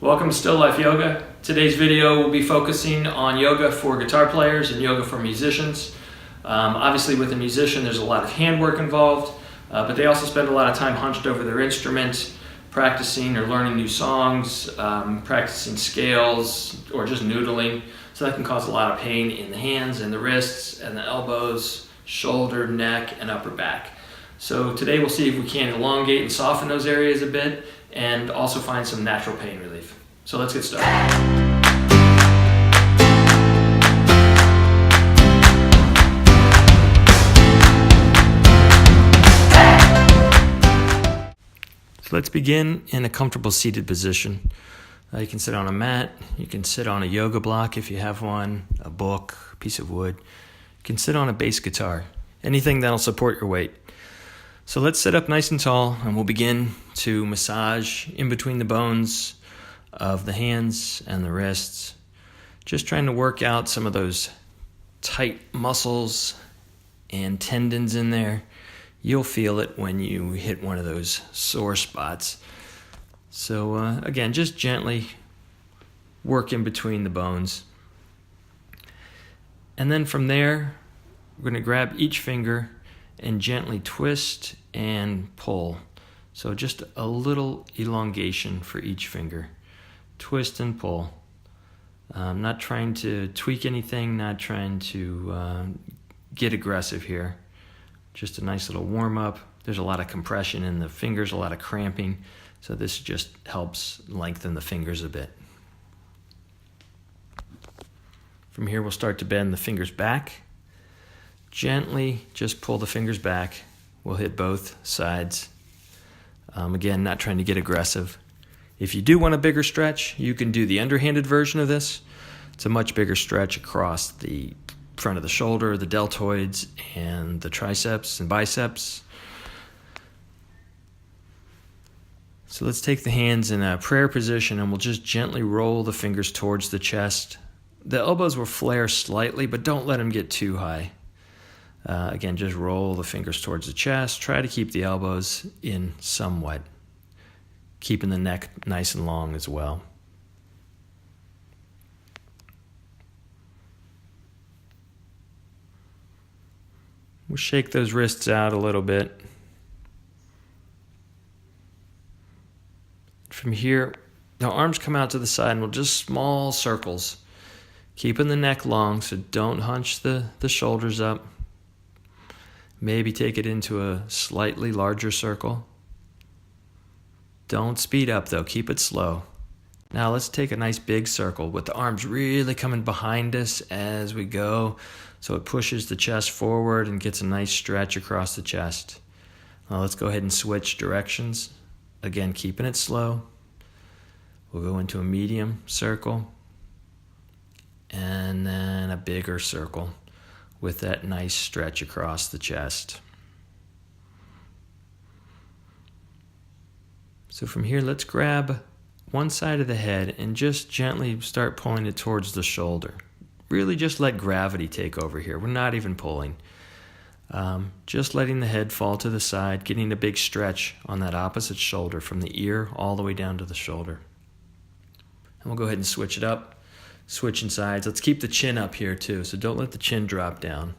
Welcome to Still Life Yoga. Today's video will be focusing on yoga for guitar players and yoga for musicians. Obviously with a musician there's a lot of handwork involved, but they also spend a lot of time hunched over their instrument, practicing or learning new songs, practicing scales, or just noodling. So that can cause a lot of pain in the hands and the wrists and the elbows, shoulder, neck, and upper back. So today we'll see if we can elongate and soften those areas a bit and also find some natural pain relief. So let's get started. So let's begin in a comfortable seated position. You can sit on a mat, you can sit on a yoga block if you have one, a book, a piece of wood. You can sit on a bass guitar, anything that'll support your weight. So let's sit up nice and tall and we'll begin to massage in between the bones of the hands and the wrists. Just trying to work out some of those tight muscles and tendons in there. You'll feel it when you hit one of those sore spots. So again, just gently work in between the bones. And then from there, we're going to grab each finger and gently twist and pull. So just a little elongation for each finger. Twist and pull. Not trying to tweak anything, not trying to get aggressive here. Just a nice little warm up. There's a lot of compression in the fingers, a lot of cramping. So this just helps lengthen the fingers a bit. From here we'll start to bend the fingers back. Gently just pull the fingers back. We'll hit both sides. Again, not trying to get aggressive. If you do want a bigger stretch, you can do the underhanded version of this. It's a much bigger stretch across the front of the shoulder, the deltoids, and the triceps and biceps. So let's take the hands in a prayer position and we'll just gently roll the fingers towards the chest. The elbows will flare slightly, but don't let them get too high. Again, just roll the fingers towards the chest. Try to keep the elbows in somewhat, keeping the neck nice and long as well. We'll shake those wrists out a little bit. From here, the arms come out to the side and we'll just small circles, keeping the neck long, so don't hunch the shoulders up. Maybe take it into a slightly larger circle. Don't speed up though, keep it slow. Now let's take a nice big circle with the arms really coming behind us as we go, so it pushes the chest forward and gets a nice stretch across the chest. Now let's go ahead and switch directions. Again, keeping it slow. We'll go into a medium circle and then a bigger circle with that nice stretch across the chest. So from here, let's grab one side of the head and just gently start pulling it towards the shoulder. Really just let gravity take over here. We're not even pulling. Just letting the head fall to the side, getting a big stretch on that opposite shoulder from the ear all the way down to the shoulder. And we'll go ahead and switch it up. Switching sides. Let's keep the chin up here too, so don't let the chin drop down.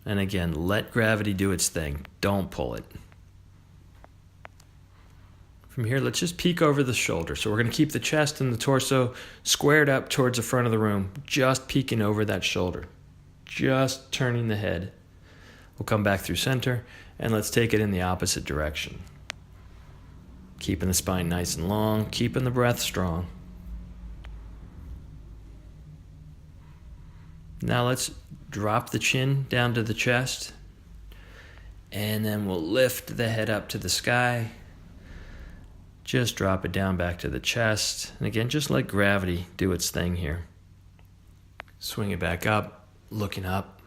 And again, let gravity do its thing. Don't pull it. From here, let's just peek over the shoulder. So we're going to keep the chest and the torso squared up towards the front of the room, just peeking over that shoulder. Just turning the head. We'll come back through center, and let's take it in the opposite direction. Keeping the spine nice and long, keeping the breath strong. Now let's drop the chin down to the chest, and then we'll lift the head up to the sky. Just drop it down back to the chest. And again, just let gravity do its thing here. Swing it back up, looking up.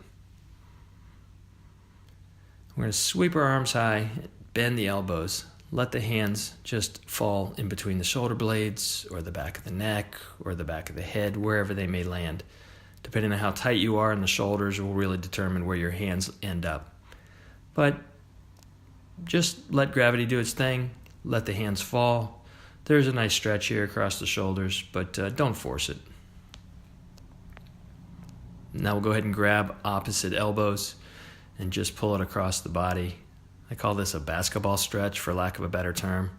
We're going to sweep our arms high, bend the elbows. Let the hands just fall in between the shoulder blades or the back of the neck or the back of the head, wherever they may land. Depending on how tight you are in the shoulders will really determine where your hands end up. But just let gravity do its thing. Let the hands fall. There's a nice stretch here across the shoulders, but don't force it. Now we'll go ahead and grab opposite elbows and just pull it across the body. I call this a basketball stretch, for lack of a better term.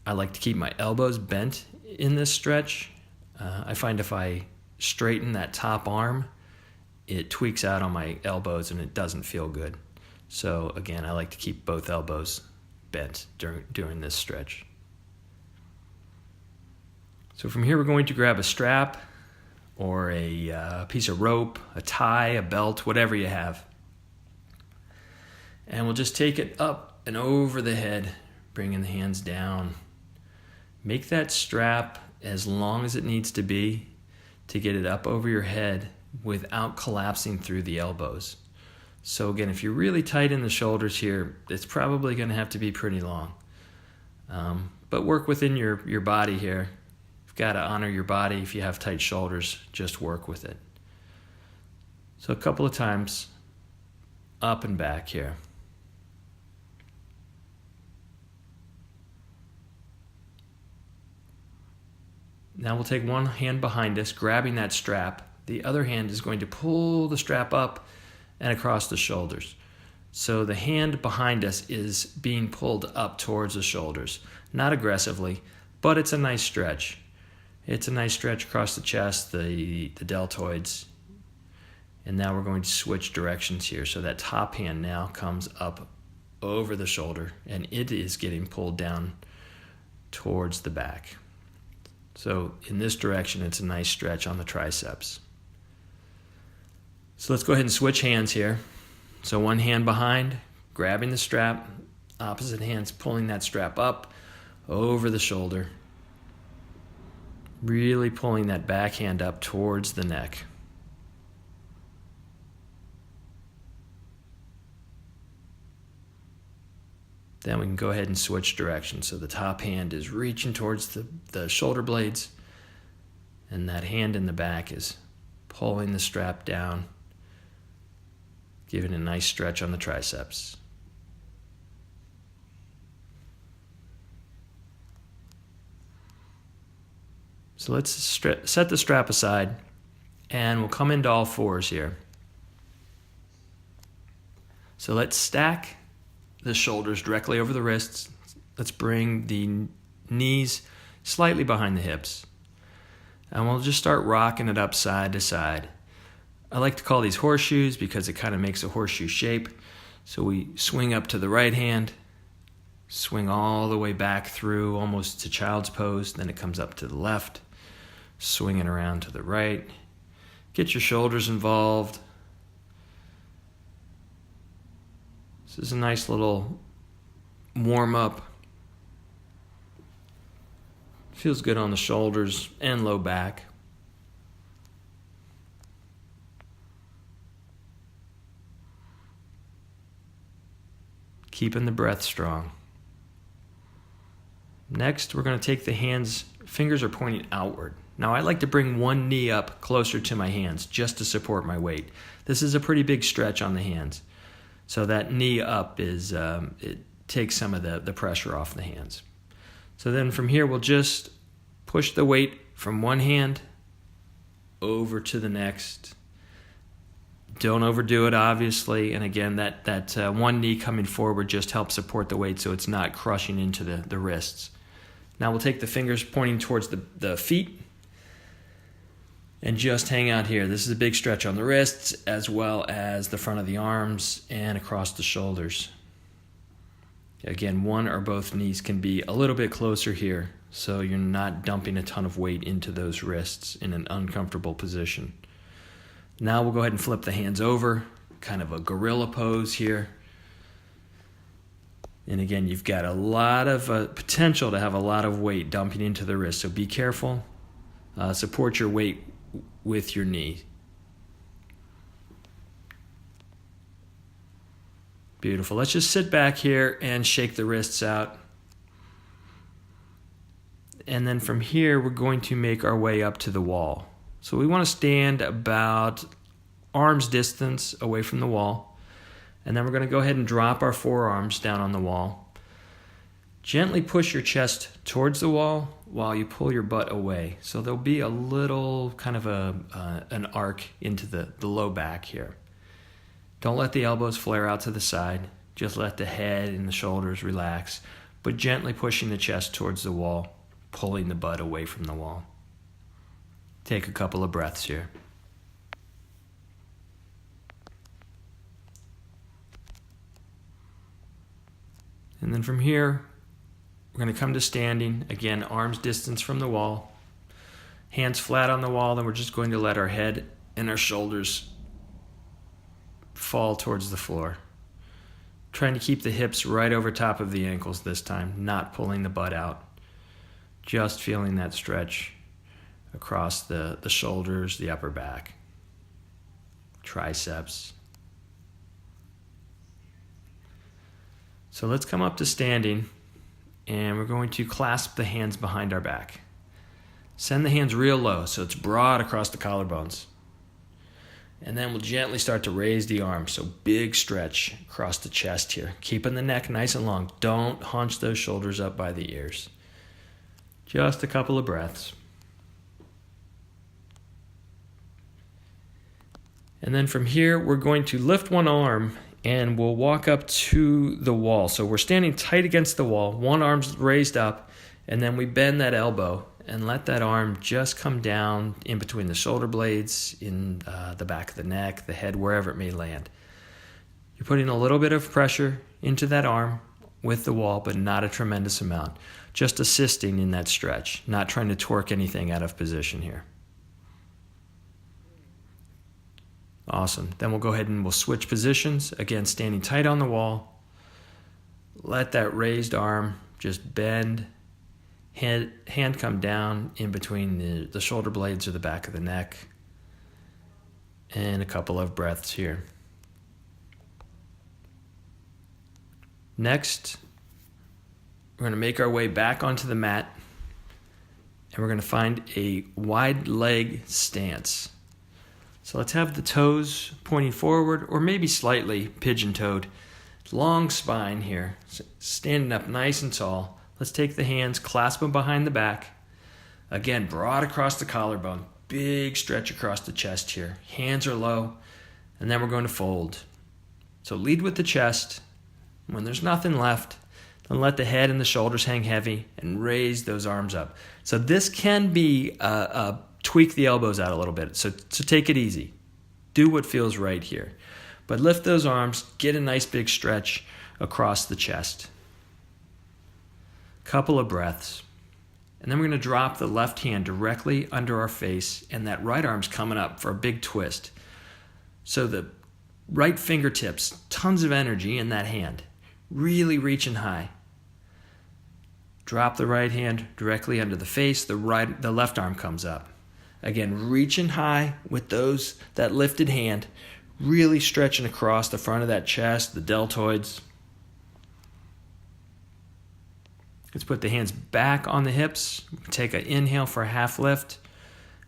I like to keep my elbows bent in this stretch. I find if I straighten that top arm, it tweaks out on my elbows and it doesn't feel good. So again, I like to keep both elbows bent during this stretch. So from here, we're going to grab a strap or a piece of rope, a tie, a belt, whatever you have. And we'll just take it up and over the head, bringing the hands down. Make that strap as long as it needs to be to get it up over your head without collapsing through the elbows. So again, if you're really tight in the shoulders here, it's probably going to have to be pretty long. But work within your body here. You've got to honor your body. If you have tight shoulders, just work with it. So a couple of times, up and back here. Now we'll take one hand behind us, grabbing that strap. The other hand is going to pull the strap up and across the shoulders. So the hand behind us is being pulled up towards the shoulders. Not aggressively, but it's a nice stretch. It's a nice stretch across the chest, the deltoids. And now we're going to switch directions here. So that top hand now comes up over the shoulder, and it is getting pulled down towards the back. So in this direction, it's a nice stretch on the triceps. So let's go ahead and switch hands here. So one hand behind, grabbing the strap, opposite hands pulling that strap up over the shoulder, really pulling that back hand up towards the neck. Then we can go ahead and switch directions. So the top hand is reaching towards the shoulder blades, and that hand in the back is pulling the strap down, giving a nice stretch on the triceps. So let's set the strap aside, and we'll come into all fours here. So let's stack the shoulders directly over the wrists. Let's bring the knees slightly behind the hips. And we'll just start rocking it up side to side. I like to call these horseshoes because it kind of makes a horseshoe shape. So we swing up to the right hand, swing all the way back through almost to child's pose, then it comes up to the left, swinging around to the right. Get your shoulders involved. This is a nice little warm-up. Feels good on the shoulders and low back. Keeping the breath strong. Next, we're going to take the hands, fingers are pointing outward. Now, I like to bring one knee up closer to my hands just to support my weight. This is a pretty big stretch on the hands. So that knee up it takes some of the pressure off the hands. So then from here, we'll just push the weight from one hand over to the next. Don't overdo it, obviously. And again, that one knee coming forward just helps support the weight so it's not crushing into the wrists. Now we'll take the fingers pointing towards the feet and just hang out here. This is a big stretch on the wrists as well as the front of the arms and across the shoulders. Again, one or both knees can be a little bit closer here so you're not dumping a ton of weight into those wrists in an uncomfortable position. Now we'll go ahead and flip the hands over, kind of a gorilla pose here. And again, you've got a lot of potential to have a lot of weight dumping into the wrist, so be careful. Support your weight with your knee. Beautiful. Let's just sit back here and shake the wrists out. And then from here, we're going to make our way up to the wall. So we want to stand about arm's distance away from the wall. And then we're going to go ahead and drop our forearms down on the wall. Gently push your chest towards the wall while you pull your butt away. So there'll be a little kind of an arc into the low back here. Don't let the elbows flare out to the side. Just let the head and the shoulders relax, but gently pushing the chest towards the wall, pulling the butt away from the wall. Take a couple of breaths here. And then from here, we're going to come to standing. Again, arms distance from the wall. Hands flat on the wall. Then we're just going to let our head and our shoulders fall towards the floor. Trying to keep the hips right over top of the ankles this time, not pulling the butt out. Just feeling that stretch across the shoulders, the upper back, triceps. So let's come up to standing, and we're going to clasp the hands behind our back. Send the hands real low so it's broad across the collarbones. And then we'll gently start to raise the arms, so big stretch across the chest here. Keeping the neck nice and long. Don't hunch those shoulders up by the ears. Just a couple of breaths. And then from here, we're going to lift one arm and we'll walk up to the wall. So we're standing tight against the wall, one arm's raised up, and then we bend that elbow and let that arm just come down in between the shoulder blades, in the back of the neck, the head, wherever it may land. You're putting a little bit of pressure into that arm with the wall, but not a tremendous amount. Just assisting in that stretch, not trying to torque anything out of position here. Awesome. Then we'll go ahead and we'll switch positions. Again, standing tight on the wall. Let that raised arm just bend. Hand come down in between the shoulder blades or the back of the neck. And a couple of breaths here. Next, we're going to make our way back onto the mat. And we're going to find a wide leg stance. So let's have the toes pointing forward or maybe slightly pigeon-toed. Long spine here, standing up nice and tall. Let's take the hands, clasp them behind the back. Again, broad across the collarbone. Big stretch across the chest here. Hands are low, and then we're going to fold. So lead with the chest. When there's nothing left, then let the head and the shoulders hang heavy and raise those arms up. So this can be tweak the elbows out a little bit. So take it easy. Do what feels right here. But lift those arms, get a nice big stretch across the chest. Couple of breaths. And then we're going to drop the left hand directly under our face, and that right arm's coming up for a big twist. So the right fingertips, tons of energy in that hand, really reaching high. Drop the right hand directly under the face, the left arm comes up. Again, reaching high with that lifted hand, really stretching across the front of that chest, the deltoids. Let's put the hands back on the hips, take an inhale for a half lift,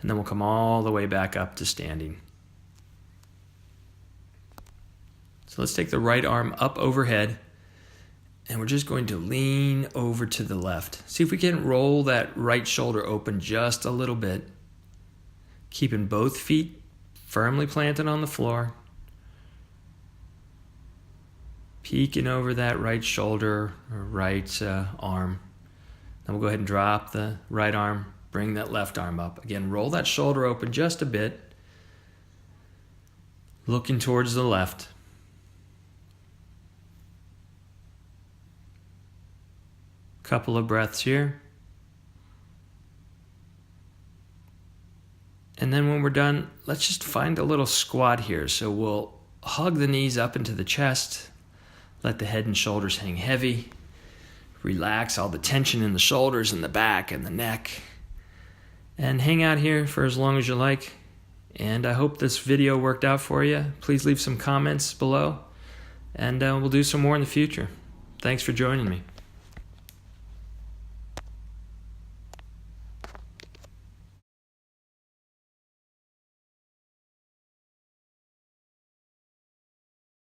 and then we'll come all the way back up to standing. So let's take the right arm up overhead, and we're just going to lean over to the left. See if we can roll that right shoulder open just a little bit, keeping both feet firmly planted on the floor. Peeking over that right shoulder or right arm. Then we'll go ahead and drop the right arm, bring that left arm up. Again, roll that shoulder open just a bit. Looking towards the left. Couple of breaths here. And then when we're done, let's just find a little squat here. So we'll hug the knees up into the chest. Let the head and shoulders hang heavy. Relax all the tension in the shoulders and the back and the neck. And hang out here for as long as you like. And I hope this video worked out for you. Please leave some comments below. And we'll do some more in the future. Thanks for joining me.